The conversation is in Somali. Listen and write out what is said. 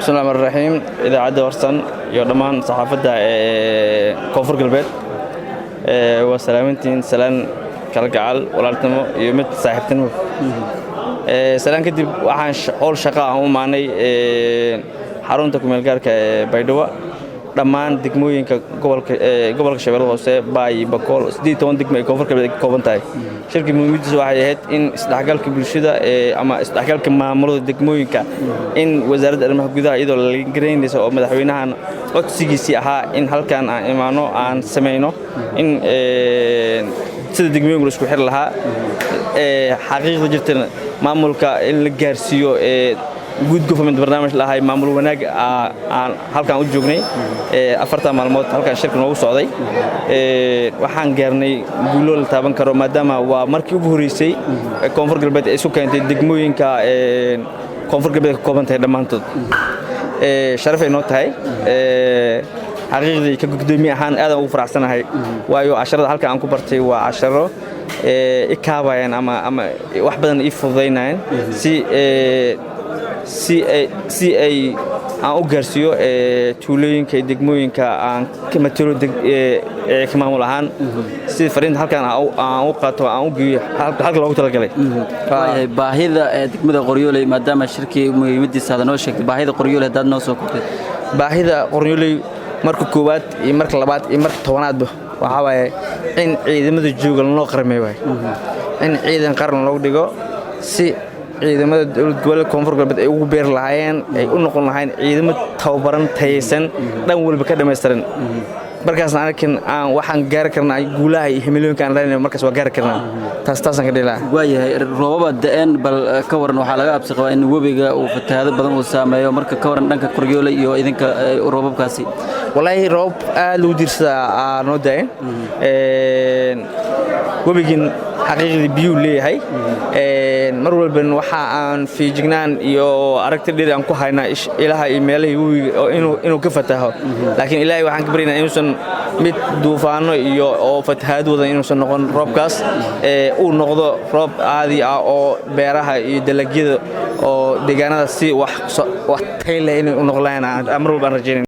بسم الله الرحمن الرحيم إذا عاد ورسن يردمان صحافة كونفور قلبت وسلامتين سلام كالجعل ولالتمو يومت صاحبتنو سلام كدب وحن أول شقاء هم معني حرونتكم الجارك بيدوا dhammaan degmooyinka gobolka Shabeellaha Hoose Baay Bakool 18 degmo ay koonfurka kooban tahay shirkii muhiimadiisu waxay ahayd in isdhexgalka bulshada ama isdhexgalka maamulada degmooyinka in wasaaradda arrimaha gudaha iyadoo la gareynayso oo madaxweynahan codsigiisii ahaa in halkan aan imaano aan sameeyno in sida degmooyinka isku xir lahaa xaqiiqda jirtana maamulka in la gaarsiiyo good government barnaamij lahay maamul wanaag aan halkan u joognay 4 maalmood halkan shirka noogu socday waxaan gaarnay guulo la taaban karo maadaama waa markii ugu horeysay koonfur galbeed ay isu keentay degmooyinka koonfur galbeed ka kooban tahay dhamaantood sharaf ay noo tahay xaqiiqdii ka gudoomiye ahaan aad ugu faraxsanahay waayo casharada halkan aan ku bartay waa casharo ikaabayaan ama wax badan ii fududeynayaan si ay aan u gaarsiiyo tuulooyinka degmooyinka aan ka matalo ka maamul ahaan si fariinta halkan aan u qaato aan u geeyo halka loogu talagalay baahida degmada Qoryooley maadaama shirkii muhiimadiisa aad noo sheegtay baahida Qoryooley dad noo soo kordhay baahida Qoryooley marka koowaad iyo marka labaad iyo marka tobanaad waxa waaye in ciidamada jooga loo qarmeeyo in ciidan qaran loo dhigo si ciidamada dawladda gobolka koonfur galbeed ay ugu beer lahaayeen ay u noqon lahayn ciidamo tababaran tayeysan dhan walba ka dhameystiran markaasna anakin aan waxaan gaar karnaa guulaha iyo himilooyinka aan leenahay markaas waa gaar karnaa taasaan ka dhilaa waayahay roobaba da'an bal ka waran waxa laga absi qabaa in webiga uu fatahaado badan uu saameeyo marka ka waran dhanka Qoryooley iyo idinka roobabkaasi wallahi roob aad u diirsadaa noo da'an webigin xaqiiqdii biyo leeyahay mar walba waxa aan fiijignaan iyo aragti dheer aan ku haynaa ilaaha iyo meelaha webiga inuu ka fataho laakiin ilaahay waxaan ka baryaynaa inuusan mid duufaano iyo oo fatahaad wada inuusan noqon roobkaas uu noqdo roob caadi ah oo beeraha iyo dalagyada oo deegaanada si wax tayle inay u noqdaan mar walba aan rajaynaa